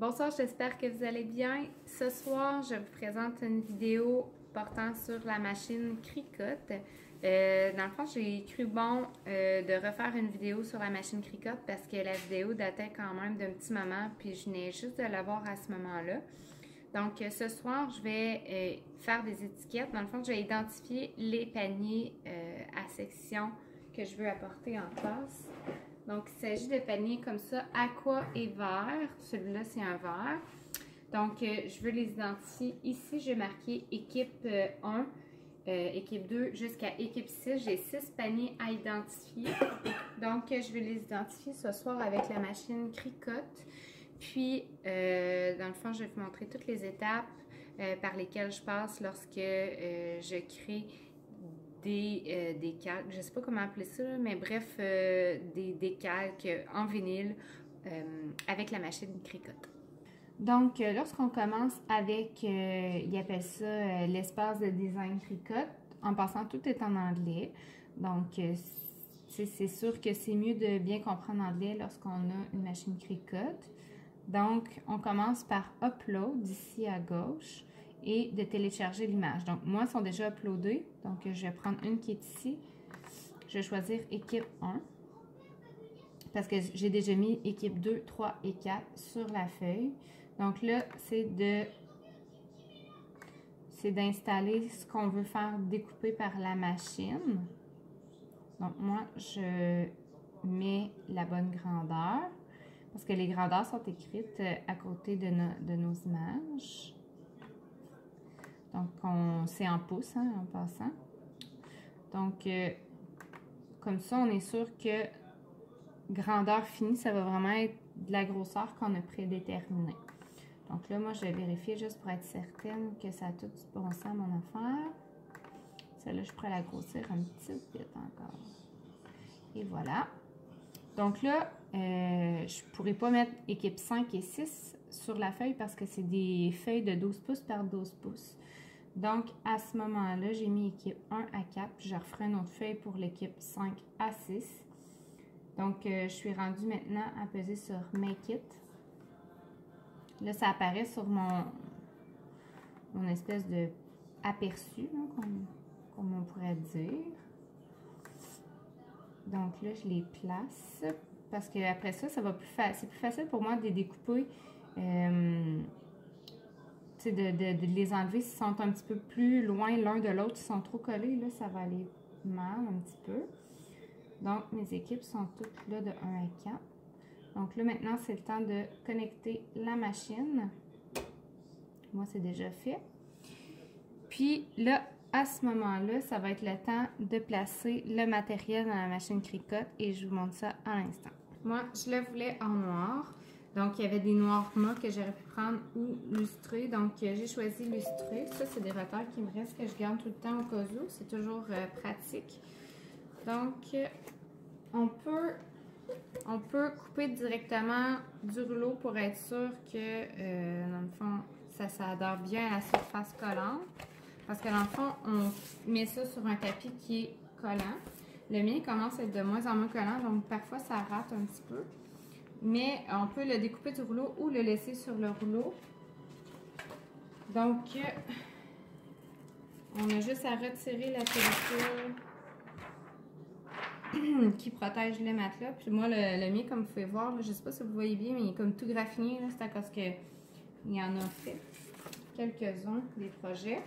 Bonsoir, j'espère que vous allez bien. Ce soir, je vous présente une vidéo portant sur la machine Cricut. Dans le fond, j'ai cru bon de refaire une vidéo sur la machine Cricut parce que la vidéo datait quand même d'un petit moment, puis je venais juste de la voir à ce moment-là. Donc, ce soir, je vais faire des étiquettes. Dans le fond, je vais identifier les paniers à section que je veux apporter en face. Donc, il s'agit de paniers comme ça, aqua et vert. Celui-là, c'est un vert. Donc, je veux les identifier. Ici, j'ai marqué équipe 1, équipe 2 jusqu'à équipe 6. J'ai 6 paniers à identifier. Donc, je vais les identifier ce soir avec la machine Cricut. Puis, dans le fond, je vais vous montrer toutes les étapes par lesquelles je passe lorsque je crée des calques, je ne sais pas comment appeler ça, mais bref, des calques en vinyle avec la machine Cricut. Donc, lorsqu'on commence avec, ils appellent ça l'espace de design Cricut, en passant, tout est en anglais. Donc, c'est sûr que c'est mieux de bien comprendre l'anglais lorsqu'on a une machine Cricut. Donc, on commence par Upload, ici à gauche, et de télécharger l'image. Donc, moi, elles sont déjà uploadées. Donc, je vais prendre une qui est ici. Je vais choisir équipe 1, parce que j'ai déjà mis équipe 2, 3 et 4 sur la feuille. Donc là, c'est d'installer ce qu'on veut faire découper par la machine. Donc, moi, je mets la bonne grandeur. Parce que les grandeurs sont écrites à côté de nos images. Donc, c'est en pouces, hein, en passant. Donc, comme ça, on est sûr que grandeur finie, ça va vraiment être de la grosseur qu'on a prédéterminée. Donc là, moi, je vais vérifier juste pour être certaine que ça a tout du bon sens, mon affaire. Celle-là, je pourrais la grossir un petit peu encore. Et voilà. Donc là, je ne pourrais pas mettre équipe 5 et 6 sur la feuille parce que c'est des feuilles de 12 pouces par 12 pouces. Donc, à ce moment-là, j'ai mis équipe 1 à 4. Puis je referai une autre feuille pour l'équipe 5 à 6. Donc, je suis rendue maintenant à peser sur Make It. Là, ça apparaît sur mon espèce de aperçu, comme on pourrait dire. Donc là, je les place parce qu'après ça, c'est plus facile pour moi de les découper, de les enlever s'ils sont un petit peu plus loin l'un de l'autre, s'ils sont trop collés, là, ça va aller mal un petit peu. Donc, mes équipes sont toutes là de 1 à 4. Donc là, maintenant, c'est le temps de connecter la machine. Moi, c'est déjà fait. Puis là, à ce moment-là, ça va être le temps de placer le matériel dans la machine Cricut et je vous montre ça à l'instant. Moi, je le voulais en noir. Donc, il y avait des noirs mat que j'aurais pu prendre ou lustrer. Donc, j'ai choisi lustrer. Ça, c'est des repères qui me restent que je garde tout le temps au cas où. C'est toujours pratique. Donc, on peut couper directement du rouleau pour être sûr que, dans le fond, ça s'adhère bien à la surface collante. Parce que dans le fond, on met ça sur un tapis qui est collant. Le mien commence à être de moins en moins collant, donc parfois ça rate un petit peu. Mais on peut le découper du rouleau ou le laisser sur le rouleau. Donc, on a juste à retirer la pellicule qui protège le matelas. Puis moi, le mien, comme vous pouvez voir, là, je ne sais pas si vous voyez bien, mais il est comme tout graffiné. C'est à cause qu'il y en a fait quelques-uns des projets.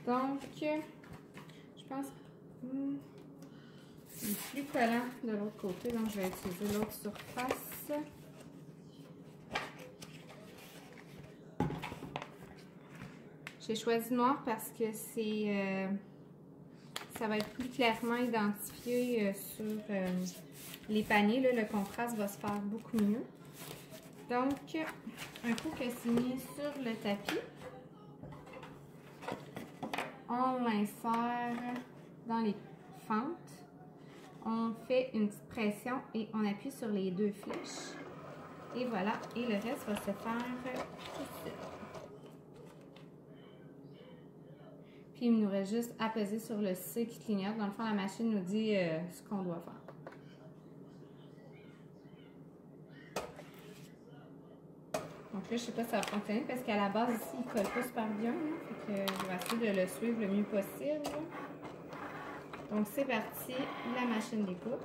Donc, je pense qu'il est plus collant de l'autre côté, donc je vais utiliser l'autre surface. J'ai choisi noir parce que ça va être plus clairement identifié sur les paniers. Là, le contraste va se faire beaucoup mieux. Donc, un coup que c'est mis sur le tapis, on l'insère dans les fentes. On fait une petite pression et on appuie sur les deux flèches. Et voilà, et le reste va se faire ici. Puis il nous reste juste à peser sur le C qui clignote. Dans le fond, la machine nous dit ce qu'on doit faire. Donc là, je sais pas si ça va fonctionner parce qu'à la base, ici, il colle pas super bien. Fait que je vais essayer de le suivre le mieux possible. Donc, c'est parti, la machine découpe.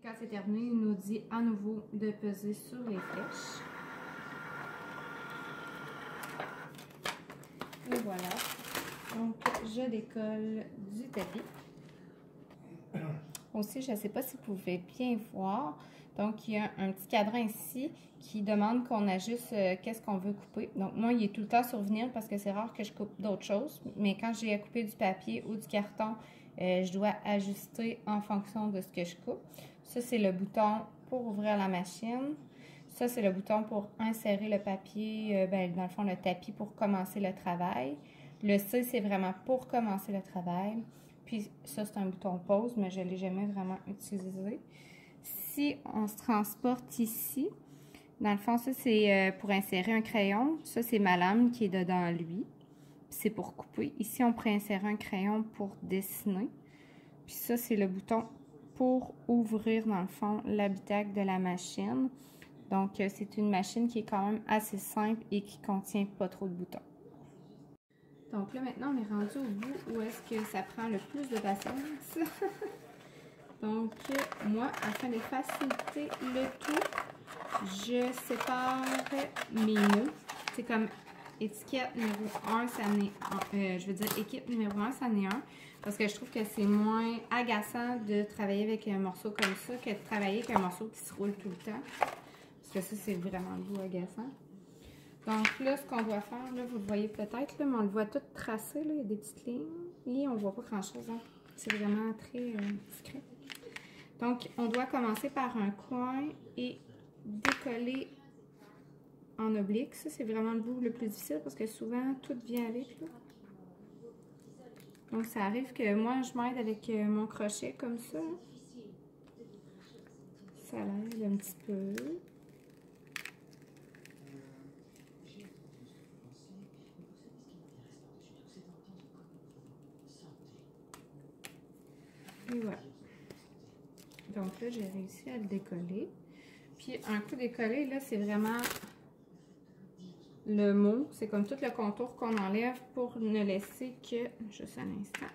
Quand c'est terminé, il nous dit à nouveau de peser sur les flèches. Et voilà. Donc, je décolle du tapis. Aussi, je ne sais pas si vous pouvez bien voir. Donc, il y a un petit cadran ici qui demande qu'on ajuste qu'est-ce qu'on veut couper. Donc, moi, il est tout le temps sur vinyle parce que c'est rare que je coupe d'autres choses. Mais quand j'ai à couper du papier ou du carton, je dois ajuster en fonction de ce que je coupe. Ça, c'est le bouton pour ouvrir la machine. Ça, c'est le bouton pour insérer le papier, dans le fond, le tapis pour commencer le travail. Le C, c'est vraiment pour commencer le travail. Puis ça, c'est un bouton pause, mais je ne l'ai jamais vraiment utilisé. Si on se transporte ici, dans le fond, ça, c'est pour insérer un crayon. Ça, c'est ma lame qui est dedans lui. C'est pour couper. Ici, on pourrait insérer un crayon pour dessiner. Puis ça, c'est le bouton pour ouvrir, dans le fond, l'habitacle de la machine. Donc, c'est une machine qui est quand même assez simple et qui contient pas trop de boutons. Donc là, maintenant, on est rendu au bout où est-ce que ça prend le plus de patience. Donc, moi, afin de faciliter le tout, je sépare mes mots. C'est comme étiquette numéro 1, ça en est je veux dire équipe numéro 1, ça en est un. Parce que je trouve que c'est moins agaçant de travailler avec un morceau comme ça que de travailler avec un morceau qui se roule tout le temps. Parce que ça, c'est vraiment le bout agaçant. Donc là, ce qu'on doit faire, là, vous le voyez peut-être, mais on le voit tout tracé, là, il y a des petites lignes. Et on ne voit pas grand-chose, hein. C'est vraiment très discret. Donc, on doit commencer par un coin et décoller en oblique. Ça, c'est vraiment le bout le plus difficile parce que souvent, tout vient avec, là. Donc, ça arrive que moi, je m'aide avec mon crochet comme ça. Ça l'aide un petit peu. Et voilà. Donc là, j'ai réussi à le décoller. Puis, un coup décollé, là, c'est vraiment le mot. C'est comme tout le contour qu'on enlève pour ne laisser que... Juste un instant.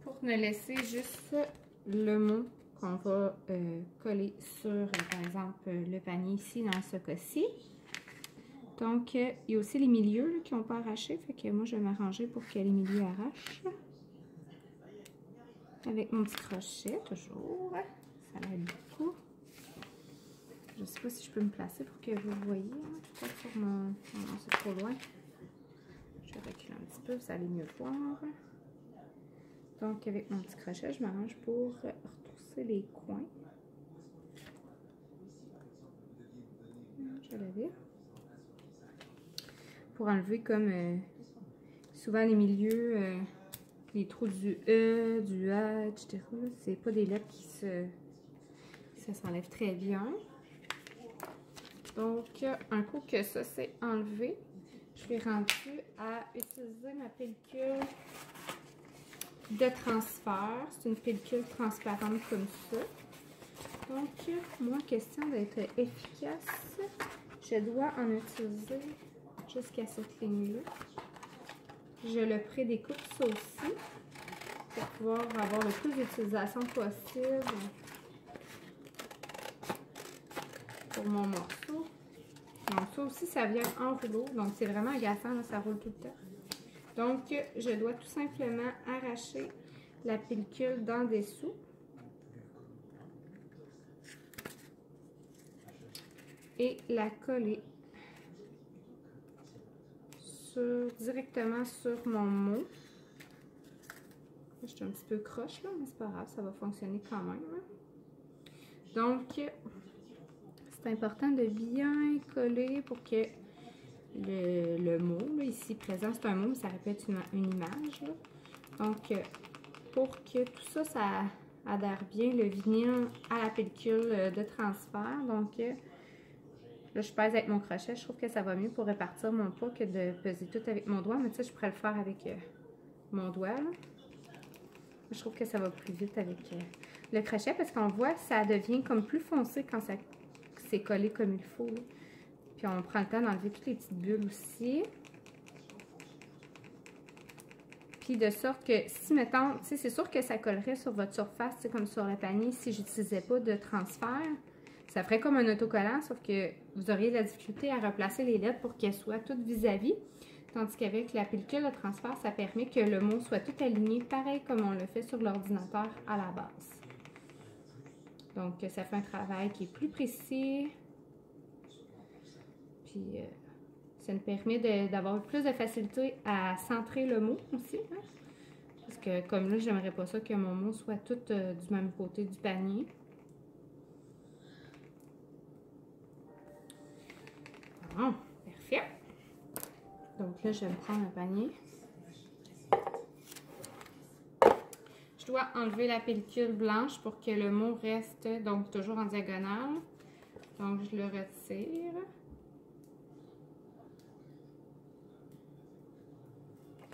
Pour ne laisser juste le mot qu'on va coller sur, par exemple, le panier ici, dans ce cas-ci. Donc, il y a aussi les milieux là, qui n'ont pas arraché. Fait que moi, je vais m'arranger pour que les milieux arrachent. Avec mon petit crochet, toujours. Ça l'aide beaucoup. Je ne sais pas si je peux me placer pour que vous voyez. Hein, tout sur mon... Non, c'est trop loin. Je vais reculer un petit peu, vous allez mieux voir. Donc, avec mon petit crochet, je m'arrange pour retrousser les coins. Je l'avais. Pour enlever comme souvent les milieux, les trous du E, du A, etc. C'est pas des lettres qui ça s'enlève très bien. Donc, un coup que ça s'est enlevé, je suis rendue à utiliser ma pellicule de transfert. C'est une pellicule transparente comme ça. Donc, moi, question d'être efficace, je dois en utiliser jusqu'à cette ligne-là. Je le prédécoupe ça aussi pour pouvoir avoir le plus d'utilisation possible pour mon morceau. Donc, ça aussi, ça vient en rouleau. Donc, c'est vraiment agaçant, là, ça roule tout le temps. Donc, je dois tout simplement arracher la pellicule d'en dessous. Et la coller directement sur mon mot. Je suis un petit peu croche là, mais c'est pas grave, ça va fonctionner quand même. Donc, c'est important de bien coller pour que le mot, là, ici présent, c'est un mot, mais ça répète une image. Là. Donc, pour que tout ça, ça adhère bien, le vinyle à la pellicule de transfert. Donc, là, je pèse avec mon crochet. Je trouve que ça va mieux pour répartir mon poids que de peser tout avec mon doigt. Mais tu sais, je pourrais le faire avec mon doigt. Là. Je trouve que ça va plus vite avec le crochet parce qu'on voit que ça devient comme plus foncé quand c'est collé comme il faut. Là. Puis on prend le temps d'enlever toutes les petites bulles aussi. Puis de sorte que si, mettons, tu sais, c'est sûr que ça collerait sur votre surface, tu sais, comme sur le panier, si j'utilisais pas de transfert. Ça ferait comme un autocollant, sauf que vous auriez de la difficulté à replacer les lettres pour qu'elles soient toutes vis-à-vis. Tandis qu'avec la pellicule de transfert, ça permet que le mot soit tout aligné, pareil comme on le fait sur l'ordinateur à la base. Donc, ça fait un travail qui est plus précis. Puis, ça nous permet d'avoir plus de facilité à centrer le mot aussi. Hein? Parce que comme là, j'aimerais pas ça que mon mot soit tout du même côté du panier. Bon, parfait. Donc là, je vais me prendre un panier. Je dois enlever la pellicule blanche pour que le mot reste donc toujours en diagonale. Donc, je le retire.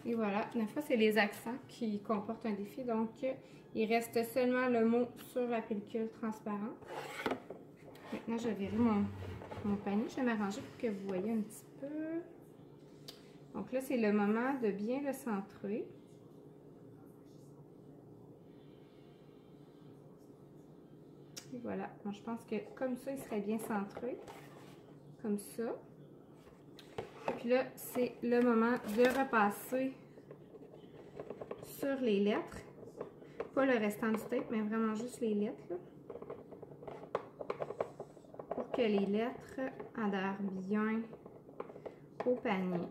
Et voilà, des fois, c'est les accents qui comportent un défi. Donc, il reste seulement le mot sur la pellicule transparente. Maintenant, je verrai mon panier. Je vais m'arranger pour que vous voyez un petit peu. Donc là, c'est le moment de bien le centrer. Et voilà. Bon, je pense que comme ça, il serait bien centré. Comme ça. Puis là, c'est le moment de repasser sur les lettres. Pas le restant du tape, mais vraiment juste les lettres. Là. Pour que les lettres adhèrent bien au panier.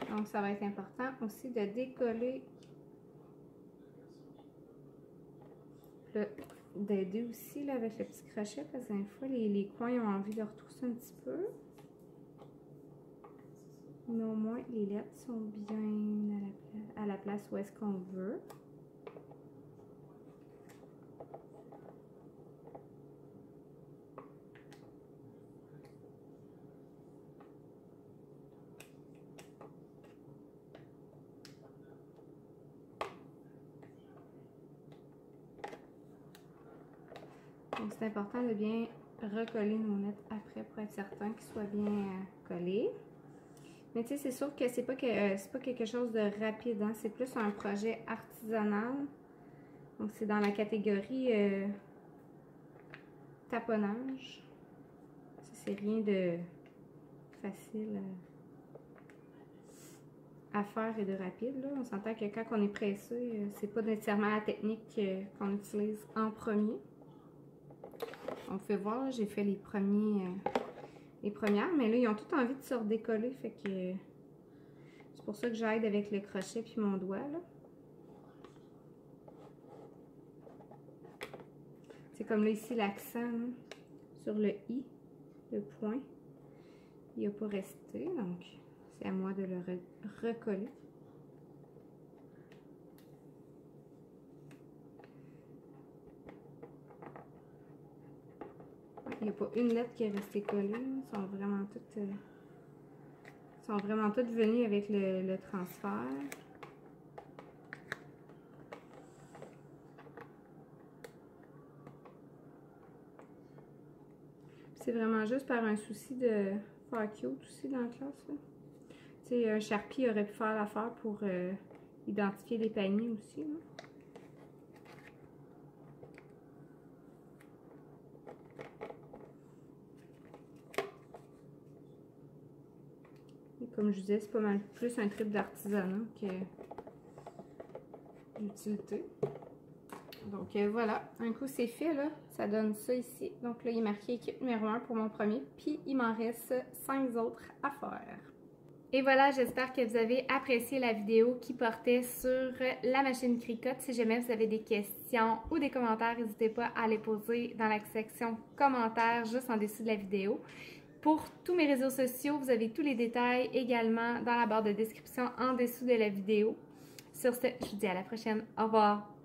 Donc, ça va être important aussi de décoller, d'aider aussi là, avec le petit crochet, parce que des fois, les coins ont envie de retrousser un petit peu. Mais au moins, les lettres sont bien à la place où est-ce qu'on veut. Donc, c'est important de bien recoller nos lettres après pour être certain qu'ils soient bien collés. Mais tu sais, c'est sûr que c'est pas quelque chose de rapide, hein? C'est plus un projet artisanal. Donc, c'est dans la catégorie taponnage. C'est rien de facile à faire et de rapide. Là. On s'entend que quand on est pressé, c'est pas nécessairement la technique qu'on utilise en premier. On peut voir, j'ai fait les premières, mais là, ils ont tout envie de se redécoller, fait que c'est pour ça que j'aide avec le crochet puis mon doigt, là. C'est comme là, ici, l'accent sur le « i », le point, il n'a pas resté, donc c'est à moi de le recoller. Il n'y a pas une lettre qui est restée collée. Ils sont vraiment toutes venues avec le transfert. C'est vraiment juste par un souci de faire cute aussi dans la classe. Tu Tu sais, un Sharpie aurait pu faire l'affaire pour identifier les paniers aussi. Là. Et comme je disais, c'est pas mal plus un trip d'artisanat que d'utilité. Donc voilà, un coup c'est fait, là, ça donne ça ici. Donc là, il est marqué équipe numéro 1 pour mon premier, puis il m'en reste 5 autres à faire. Et voilà, j'espère que vous avez apprécié la vidéo qui portait sur la machine Cricut. Si jamais vous avez des questions ou des commentaires, n'hésitez pas à les poser dans la section commentaires juste en dessous de la vidéo. Pour tous mes réseaux sociaux, vous avez tous les détails également dans la barre de description en dessous de la vidéo. Sur ce, je vous dis à la prochaine. Au revoir!